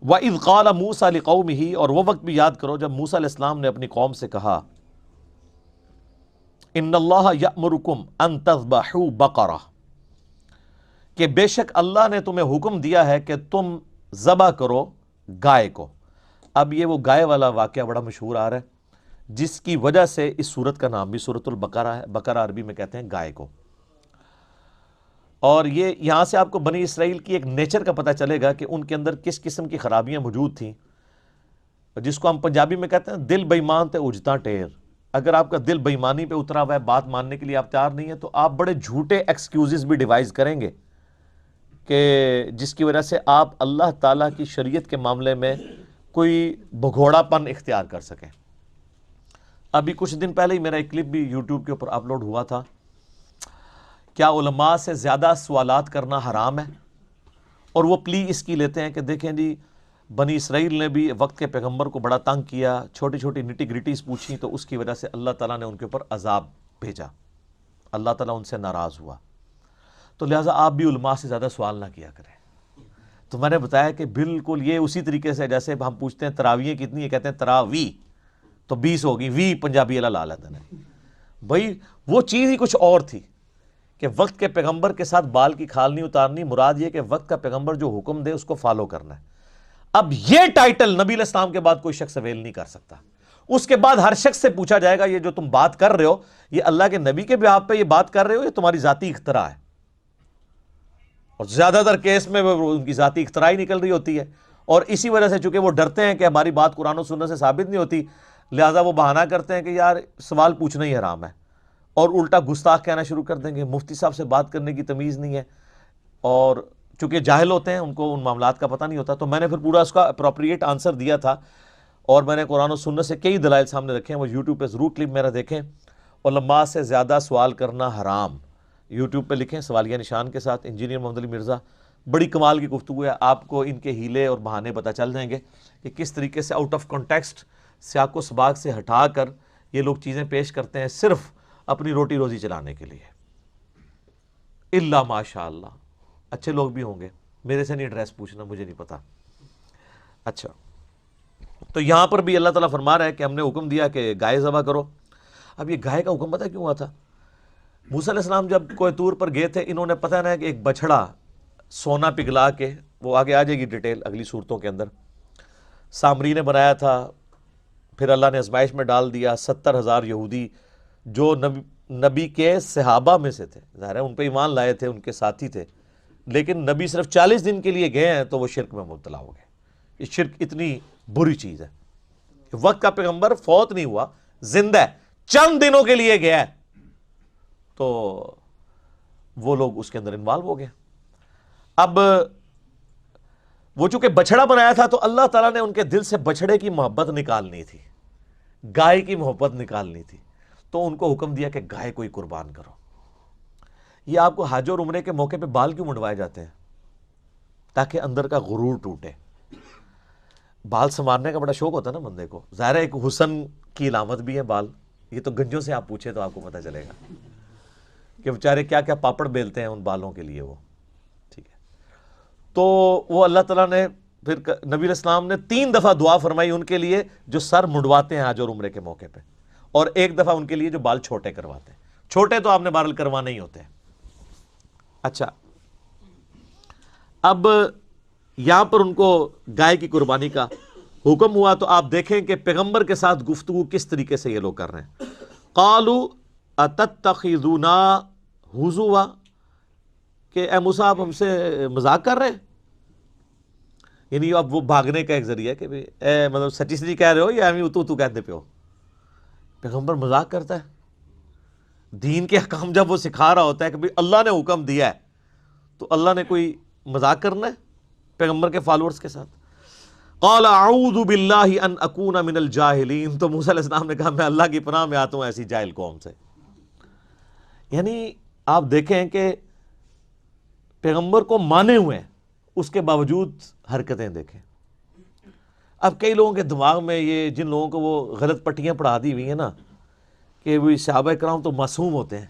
وَإِذْ قَالَ مُوسَىٰ لِقَوْمِهِ، اور وہ وقت بھی یاد کرو جب موسیٰ علیہ السلام نے اپنی قوم سے کہا إِنَّ اللَّهَ يَأْمُرُكُمْ أَن تَذْبَحُوا بَقَرَةً، کہ بے شک اللہ نے تمہیں حکم دیا ہے کہ تم ذبح کرو گائے کو۔ اب یہ وہ گائے والا واقعہ بڑا مشہور آ رہا ہے، جس کی وجہ سے اس سورت کا نام بھی سورۃ البقرہ ہے۔ بقرہ عربی میں کہتے ہیں گائے کو۔ اور یہ یہاں سے آپ کو بنی اسرائیل کی ایک نیچر کا پتہ چلے گا کہ ان کے اندر کس قسم کی خرابیاں موجود تھیں، جس کو ہم پنجابی میں کہتے ہیں دل بے ایمان تے اجتا ٹیر۔ اگر آپ کا دل بے ایمانی پہ اترا ہوا ہے، بات ماننے کے لیے آپ تیار نہیں ہیں، تو آپ بڑے جھوٹے ایکسکیوزز بھی ڈیوائز کریں گے کہ جس کی وجہ سے آپ اللہ تعالیٰ کی شریعت کے معاملے میں کوئی بھگوڑا پن اختیار کر سکیں۔ ابھی کچھ دن پہلے ہی میرا ایک کلپ بھی یوٹیوب کے اوپر اپلوڈ ہوا تھا، کیا علماء سے زیادہ سوالات کرنا حرام ہے؟ اور وہ پلی اس کی لیتے ہیں کہ دیکھیں جی بنی اسرائیل نے بھی وقت کے پیغمبر کو بڑا تنگ کیا، چھوٹی چھوٹی نٹی گریٹیز پوچھیں، تو اس کی وجہ سے اللہ تعالیٰ نے ان کے اوپر عذاب بھیجا، اللہ تعالیٰ ان سے ناراض ہوا، تو لہٰذا آپ بھی علماء سے زیادہ سوال نہ کیا کریں۔ تو میں نے بتایا کہ بالکل یہ اسی طریقے سے جیسے ہم پوچھتے ہیں تراویح کتنی ہے، کہتے ہیں تراوی تو 20 ہوگی، وی پنجابی والا لا لیتے ہیں۔ بھائی وہ چیز ہی کچھ اور تھی کہ وقت کے پیغمبر کے ساتھ بال کی کھال نہیں اتارنی، مراد یہ کہ وقت کا پیغمبر جو حکم دے اس کو فالو کرنا ہے۔ اب یہ ٹائٹل نبی علیہ السلام کے بعد کوئی شخص اویل نہیں کر سکتا۔ اس کے بعد ہر شخص سے پوچھا جائے گا یہ جو تم بات کر رہے ہو، یہ اللہ کے نبی کے بیہاف پہ یہ بات کر رہے ہو، یہ تمہاری ذاتی اختراع ہے؟ اور زیادہ تر کیس میں وہ ان کی ذاتی اختراع ہی نکل رہی ہوتی ہے، اور اسی وجہ سے چونکہ وہ ڈرتے ہیں کہ ہماری بات قرآن و سنت سے ثابت نہیں ہوتی، لہٰذا وہ بہانہ کرتے ہیں کہ یار سوال پوچھنا ہی حرام ہے، اور الٹا گستاخ کہنا شروع کر دیں گے، مفتی صاحب سے بات کرنے کی تمیز نہیں ہے، اور چونکہ جاہل ہوتے ہیں ان کو ان معاملات کا پتہ نہیں ہوتا۔ تو میں نے پھر پورا اس کا اپروپریٹ آنسر دیا تھا، اور میں نے قرآن و سنت سے کئی دلائل سامنے رکھے ہیں، وہ یوٹیوب پہ ضرور کلپ میرا دیکھیں۔ علماء سے زیادہ سوال کرنا حرام، یوٹیوب پہ لکھیں سوالیہ نشان کے ساتھ، انجینئر محمد علی مرزا، بڑی کمال کی گفتگو ہے، آپ کو ان کے ہیلے اور بہانے پتہ چل جائیں گے کہ کس طریقے سے آؤٹ آف کانٹیکسٹ، سیاق و سباق سے ہٹا کر یہ لوگ چیزیں پیش کرتے ہیں صرف اپنی روٹی روزی چلانے کے لیے۔ الا ماشاء اللہ اچھے لوگ بھی ہوں گے، میرے سے نہیں ایڈریس پوچھنا، مجھے نہیں پتا۔ اچھا، تو یہاں پر بھی اللہ تعالیٰ فرما رہا ہے کہ ہم نے حکم دیا کہ گائے ذبح کرو۔ اب یہ گائے کا حکم پتہ کیوں ہوا تھا؟ موسیٰ علیہ السلام جب کوہ طور پر گئے تھے، انہوں نے پتہ نہ کہ ایک بچھڑا سونا پگھلا کے، وہ آگے آ جائے گی ڈیٹیل اگلی صورتوں کے اندر، سامری نے بنایا تھا، پھر اللہ نے آزمائش میں ڈال دیا۔ 70,000 یہودی جو نبی کے صحابہ میں سے تھے، ظاہر ہے ان پہ ایمان لائے تھے، ان کے ساتھی تھے، لیکن نبی صرف 40 دن کے لیے گئے ہیں تو وہ شرک میں مبتلا ہو گئے۔ یہ شرک اتنی بری چیز ہے، وقت کا پیغمبر فوت نہیں ہوا، زندہ ہے، چند دنوں کے لیے گیا ہے، تو وہ لوگ اس کے اندر انوالو ہو گئے۔ اب وہ چونکہ بچھڑا بنایا تھا تو اللہ تعالیٰ نے ان کے دل سے بچھڑے کی محبت نکالنی تھی، گائے کی محبت نکالنی تھی، تو ان کو حکم دیا کہ گائے کو ہی قربان کرو۔ یہ آپ کو حج اور عمرے کے موقع پہ بال کیوں منڈوائے جاتے ہیں؟ تاکہ اندر کا غرور ٹوٹے۔ بال سنوارنے کا بڑا شوق ہوتا ہے نا بندے کو، ظاہر ہے ایک حسن کی علامت بھی ہے بال، یہ تو گنجوں سے آپ پوچھیں تو آپ کو پتہ چلے گا کہ بیچارے کیا کیا پاپڑ بیلتے ہیں ان بالوں کے لیے وہ، ٹھیک ہے۔ تو وہ اللہ تعالیٰ نے پھر نبی علیہ السلام نے 3 دفعہ دعا فرمائی ان کے لیے جو سر منڈواتے ہیں حج اور عمرے کے موقع پہ، اور 1 دفعہ ان کے لیے جو بال چھوٹے کرواتے ہیں۔ چھوٹے تو آپ نے بہرحال کروانے ہی ہوتے ہیں۔ اچھا، اب یہاں پر ان کو گائے کی قربانی کا حکم ہوا، تو آپ دیکھیں کہ پیغمبر کے ساتھ گفتگو کس طریقے سے یہ لوگ کر رہے ہیں۔ قالوا اتتخذونا ہزوا، کہ اے موسیٰ آپ ہم سے مذاق کر رہے ہیں، یعنی اب وہ بھاگنے کا ایک ذریعہ کہ اے مطلب سچی سچی کہہ رہے ہو یا ہمیں تو کہتے پہ ہو؟ پیغمبر مذاق کرتا ہے؟ دین کے احکام جب وہ سکھا رہا ہوتا ہے کہ بھئی اللہ نے حکم دیا ہے، تو اللہ نے کوئی مذاق کرنا ہے پیغمبر کے فالورز کے ساتھ؟ قال اعوذ باللہ ان اکون من الجاہلین، تو موسیٰ علیہ السلام نے کہا میں اللہ کی پناہ میں آتا ہوں ایسی جاہل قوم سے۔ یعنی آپ دیکھیں کہ پیغمبر کو مانے ہوئے ہیں، اس کے باوجود حرکتیں دیکھیں۔ اب کئی لوگوں کے دماغ میں یہ، جن لوگوں کو وہ غلط پٹیاں پڑھا دی ہوئی ہیں نا کہ وہ صحابہ کرام تو معصوم ہوتے ہیں،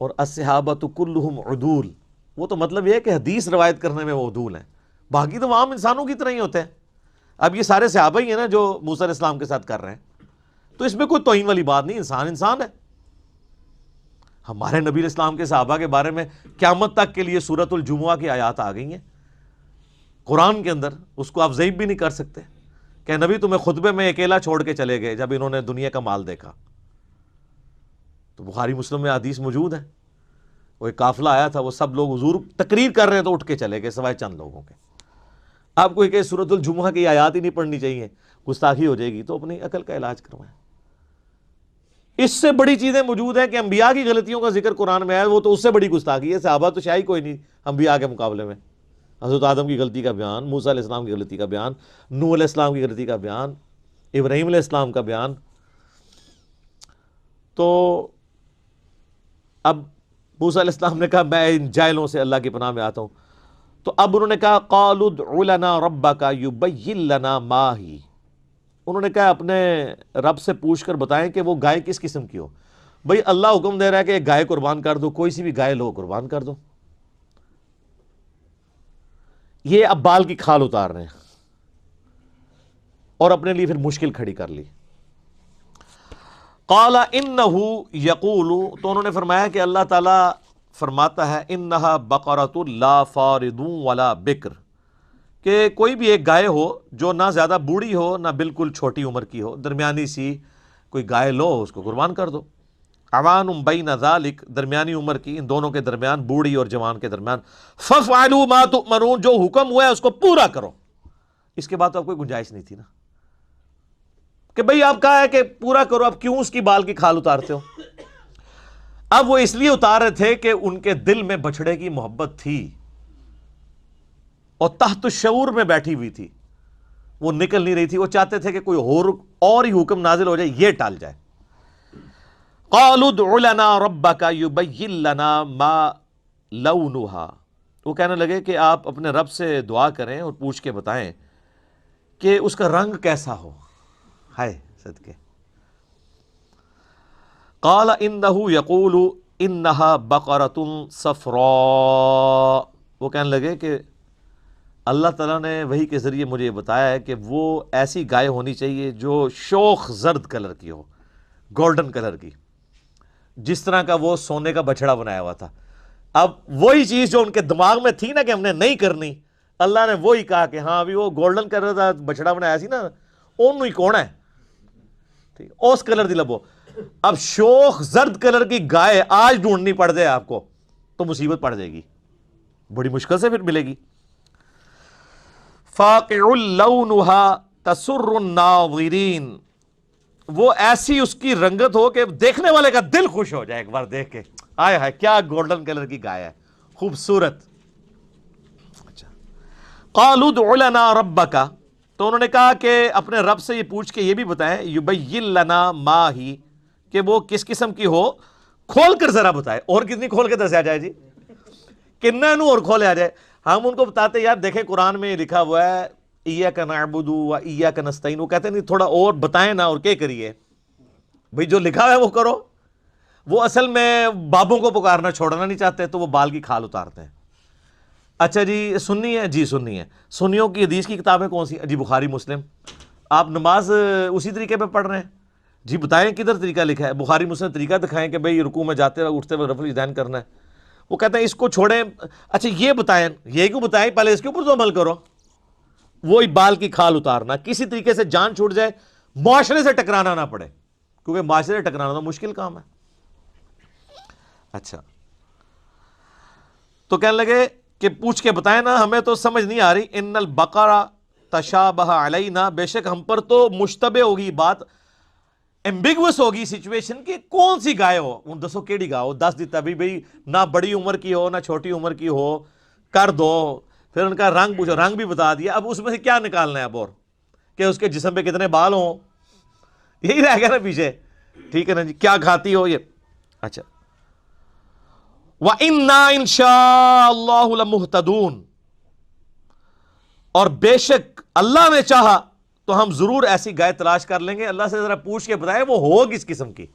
اور الصحابۃ کلہم عدول، وہ تو مطلب یہ ہے کہ حدیث روایت کرنے میں وہ عدول ہیں، باقی تو عام انسانوں کی طرح ہی ہوتے ہیں. اب یہ سارے صحابہ ہی ہیں نا جو موسیٰ علیہ السلام کے ساتھ کر رہے ہیں, تو اس میں کوئی توہین والی بات نہیں, انسان انسان ہے. ہمارے نبی علیہ السلام کے صحابہ کے بارے میں قیامت تک کے لیے سورۃ الجمعہ کی آیات آ گئی ہیں قرآن کے اندر, اس کو آپ ضعیف بھی نہیں کر سکتے کہ نبی تمہیں خطبے میں اکیلا چھوڑ کے چلے گئے جب انہوں نے دنیا کا مال دیکھا. تو بخاری مسلم میں حدیث موجود ہے, وہ ایک قافلہ آیا تھا, وہ سب لوگ حضور تقریر کر رہے ہیں تو اٹھ کے چلے گئے سوائے چند لوگوں کے. آپ کو کہ سورۃ الجمعہ کی آیات ہی نہیں پڑھنی چاہیے, گستاخی ہو جائے گی, تو اپنی عقل کا علاج کروائیں. اس سے بڑی چیزیں موجود ہیں کہ انبیاء کی غلطیوں کا ذکر قرآن میں ہے, وہ تو اس سے بڑی گستاخی ہے. صحابہ تو شاید کوئی نہیں انبیاء کے مقابلے میں. حضرت آدم کی غلطی کا بیان, موسیٰ علیہ السلام کی غلطی کا بیان, نوح علیہ السلام کی غلطی کا بیان, ابراہیم علیہ السلام کا بیان. تو اب موسیٰ علیہ السلام نے کہا میں ان جاہلوں سے اللہ کی پناہ میں آتا ہوں. تو اب انہوں نے کہا قالوا ادع لنا ربک یبین لنا ما ہی, انہوں نے کہا اپنے رب سے پوچھ کر بتائیں کہ وہ گائے کس قسم کی ہو. بھئی اللہ حکم دے رہا ہے کہ ایک گائے قربان کر دو, کوئی سی بھی گائے لو قربان کر دو. یہ اب بال کی کھال اتار رہے ہیں اور اپنے لیے پھر مشکل کھڑی کر لی. قال انہ یقول, تو انہوں نے فرمایا کہ اللہ تعالیٰ فرماتا ہے انہا بقرۃ لا فارض ولا بکر, کہ کوئی بھی ایک گائے ہو جو نہ زیادہ بوڑھی ہو نہ بالکل چھوٹی عمر کی ہو, درمیانی سی کوئی گائے لو, اس کو قربان کر دو. عوان بین ذالک, درمیانی عمر کی, ان دونوں کے درمیان, بوڑھی اور جوان کے درمیان. ففعلوا ما تؤمرون, جو حکم ہوا ہے اس کو پورا کرو. اس کے بعد تو اب کوئی گنجائش نہیں تھی نا کہ بھئی آپ کہا ہے کہ پورا کرو, اب کیوں اس کی بال کی کھال اتارتے ہو. اب وہ اس لیے اتار رہے تھے کہ ان کے دل میں بچڑے کی محبت تھی اور تحت الشعور میں بیٹھی ہوئی تھی, وہ نکل نہیں رہی تھی. وہ چاہتے تھے کہ کوئی اور ہی حکم نازل ہو جائے, یہ ٹال جائے. قالوا ادع لنا ربک یبین لنا ما لونها, وہ کہنے لگے کہ آپ اپنے رب سے دعا کریں اور پوچھ کے بتائیں کہ اس کا رنگ کیسا ہو. ہائے صدقے. قال انہ یقول انہا بقرۃ صفراء, وہ کہنے لگے کہ اللہ تعالیٰ نے وحی کے ذریعے مجھے یہ بتایا ہے کہ وہ ایسی گائے ہونی چاہیے جو شوخ زرد کلر کی ہو, گولڈن کلر کی, جس طرح کا وہ سونے کا بچڑا بنایا ہوا تھا. اب وہی چیز جو ان کے دماغ میں تھی نا کہ ہم نے نہیں کرنی, اللہ نے وہی کہا کہ ہاں ابھی وہ گولڈن کلر کا بچڑا بنایا سی نا, اونوں ہی کون ہے, ٹھیک, اس کلر دی لبو. اب شوخ زرد کلر کی گائے آج ڈھونڈنی پڑ جائے آپ کو تو مصیبت پڑ جائے گی, بڑی مشکل سے پھر ملے گی. فاقع لونها تسر الناظرین, وہ ایسی اس کی رنگت ہو کہ دیکھنے والے کا دل خوش ہو جائے ایک بار دیکھ کے, آئے ہائے کیا گولڈن کلر کی گائے ہے, خوبصورت. اچھا, قالوا ادع لنا ربک, تو انہوں نے کہا کہ اپنے رب سے یہ پوچھ کے یہ بھی بتائیں یبین لنا ما ہی, کہ وہ کس قسم کی ہو, کھول کر ذرا بتائے. اور کتنی کھول کے دسیا جائے جی, کنہ نو اور کھولے آ جائے. ہم ان کو بتاتے یار دیکھیں قرآن میں لکھا ہوا ہے ایاک نعبد و ایاک نستعین, وہ کہتے ہیں نہیں تھوڑا اور بتائیں نا, اور کیا کریے بھئی جو لکھا ہے وہ کرو. وہ اصل میں بابوں کو پکارنا چھوڑنا نہیں چاہتے, تو وہ بال کی کھال اتارتے ہیں. اچھا جی سنی ہے, جی سنی ہے. سنیوں کی حدیث کی کتابیں کون سی, جی بخاری مسلم. آپ نماز اسی طریقے پہ پڑھ رہے ہیں, جی بتائیں کدھر طریقہ لکھا ہے, بخاری مسلم طریقہ دکھائیں کہ بھئی رکوع میں جاتے ہوئے اٹھتے ہوئے رفع الیدین کرنا ہے. وہ کہتے ہیں اس کو چھوڑیں, اچھا یہ بتائیں, یہ کیوں بتائیں, پہلے اس کے اوپر تو عمل کرو. وہی بال کی کھال اتارنا, کسی طریقے سے جان چھوٹ جائے, معاشرے سے ٹکرانا نہ پڑے, کیونکہ معاشرے سے ٹکرانا تو مشکل کام ہے. اچھا, تو کہنے لگے کہ پوچھ کے بتائیں نا, ہمیں تو سمجھ نہیں آ رہی. ان البقرہ تشابہ علینا, بے شک ہم پر تو مشتبہ ہوگی بات, ایمبیگوس ہوگی سچویشن کہ کون سی گائے ہو. ان دسو کیڑی گائے ہو, دس دیتا بھی بھئی نہ بڑی عمر کی ہو نہ چھوٹی عمر کی ہو, کر دو. پھر ان کا رنگ پوچھو, رنگ بھی بتا دیا. اب اس میں سے کیا نکالنا ہے اب, اور کہ اس کے جسم پہ کتنے بال ہوں, یہی رہ گیا نا پیچھے. ٹھیک ہے نا جی, کیا کھاتی ہو یہ. اچھا, وَإِنَّا إِن شَاءَ اللَّهُ لَمُهْتَدُونَ, اور بے شک اللہ نے چاہا تو ہم ضرور ایسی گائے تلاش کر لیں گے. اللہ سے ذرا پوچھ کے بتائیں وہ ہو کس قسم کی.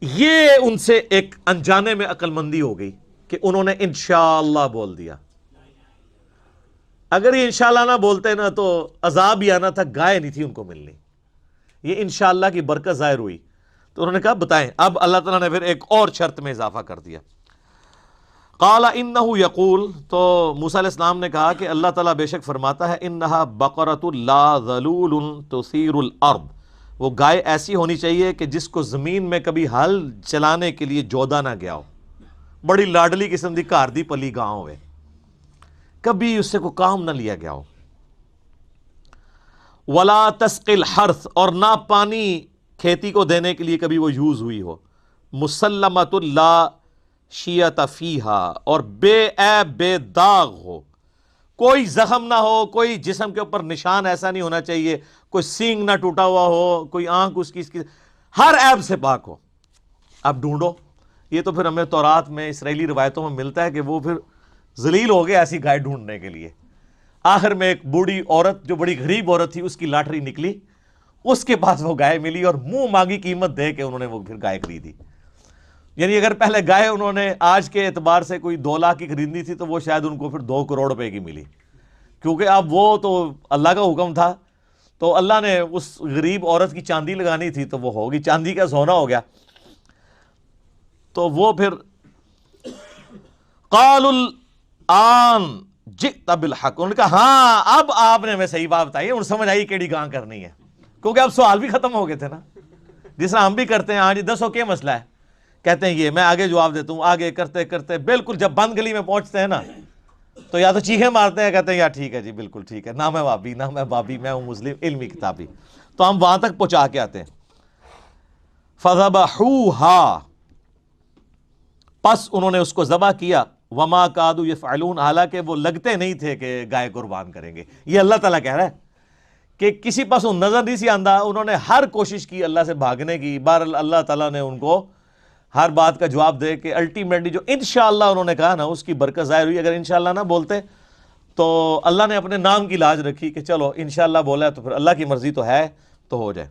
یہ ان سے ایک انجانے میں عقل مندی ہو گئی کہ انہوں نے انشاءاللہ بول دیا. اگر یہ انشاءاللہ نہ بولتے نا تو عذاب ہی آنا تھا، گائے نہیں تھی ان کو ملنی. یہ انشاءاللہ کی برکت ظاہر ہوئی تو انہوں نے کہا بتائیں. اب اللہ تعالیٰ نے پھر ایک اور شرط میں اضافہ کر دیا. قال انہ یقول، تو موسیٰ علیہ السلام نے کہا کہ اللہ تعالیٰ بے شک فرماتا ہے انہا بقرۃ لا ذلول تثیر الارض، وہ گائے ایسی ہونی چاہیے کہ جس کو زمین میں کبھی ہل چلانے کے لیے جودا نہ گیا ہو، بڑی لاڈلی قسم دی گھر دی پلی گاں ہوئے، کبھی اس سے کوئی کام نہ لیا گیا ہو. ولا تسقی الحرث، اور نہ پانی کھیتی کو دینے کے لیے کبھی وہ یوز ہوئی ہو. مسلمۃ لا شیۃ فیہا، اور بے عیب بے داغ ہو، کوئی زخم نہ ہو، کوئی جسم کے اوپر نشان ایسا نہیں ہونا چاہیے، کوئی سینگ نہ ٹوٹا ہوا ہو، کوئی آنکھ اس کی ہر عیب سے پاک ہو. اب ڈھونڈو، یہ تو پھر ہمیں تورات میں اسرائیلی روایتوں میں ملتا ہے کہ وہ پھر ذلیل ہو گئے ایسی گائے ڈھونڈنے کے لیے. آخر میں ایک بوڑھی عورت جو بڑی غریب عورت تھی، اس کی لاٹری نکلی، اس کے پاس وہ گائے ملی اور منہ مانگی قیمت دے کے انہوں نے وہ پھر گائے خریدی. یعنی اگر پہلے گائے انہوں نے آج کے اعتبار سے کوئی 2 لاکھ کی خریدنی تھی تو وہ شاید ان کو پھر 2 کروڑ روپے کی ملی، کیونکہ اب وہ تو اللہ کا حکم تھا. تو اللہ نے اس غریب عورت کی چاندی لگانی تھی تو وہ ہوگی، چاندی کا سونا ہو گیا. تو وہ پھر قال الآن جئت بالحق، انہوں نے کہا ہاں اب آپ نے ہمیں صحیح بات بتائی، ان سمجھ آئی کیڑی گاں کرنی ہے، کیونکہ اب سوال بھی ختم ہو گئے تھے نا، جس طرح ہم بھی کرتے ہیں. ہاں جی دسو کیا مسئلہ ہے، کہتے ہیں یہ، میں آگے جواب دیتا ہوں، آگے کرتے کرتے بالکل جب بند گلی میں پہنچتے ہیں نا تو یا تو چیخیں مارتے ہیں، کہتے ہیں یار ٹھیک ہے جی بالکل ٹھیک ہے، نہ میں وابی نہ میں بابی، میں ہوں مسلم علمی کتابی. تو ہم وہاں تک پہنچا کے آتے ہیں. فذبحوها، پس انہوں نے اس کو ذبح کیا. وما کادوا یفعلون، حالانکہ وہ لگتے نہیں تھے کہ گائے قربان کریں گے. یہ اللہ تعالیٰ کہہ رہا ہے کہ کسی پاس نظر نہیں سی آندہ، انہوں نے ہر کوشش کی اللہ سے بھاگنے کی. بہرحال اللہ تعالیٰ نے ان کو ہر بات کا جواب دے کے الٹیمیٹلی جو انشاءاللہ انہوں نے کہا نا اس کی برکت ظاہر ہوئی. اگر انشاءاللہ نہ بولتے تو اللہ نے اپنے نام کی لاج رکھی کہ چلو انشاءاللہ بولا ہے تو پھر اللہ کی مرضی تو ہے تو ہو جائے.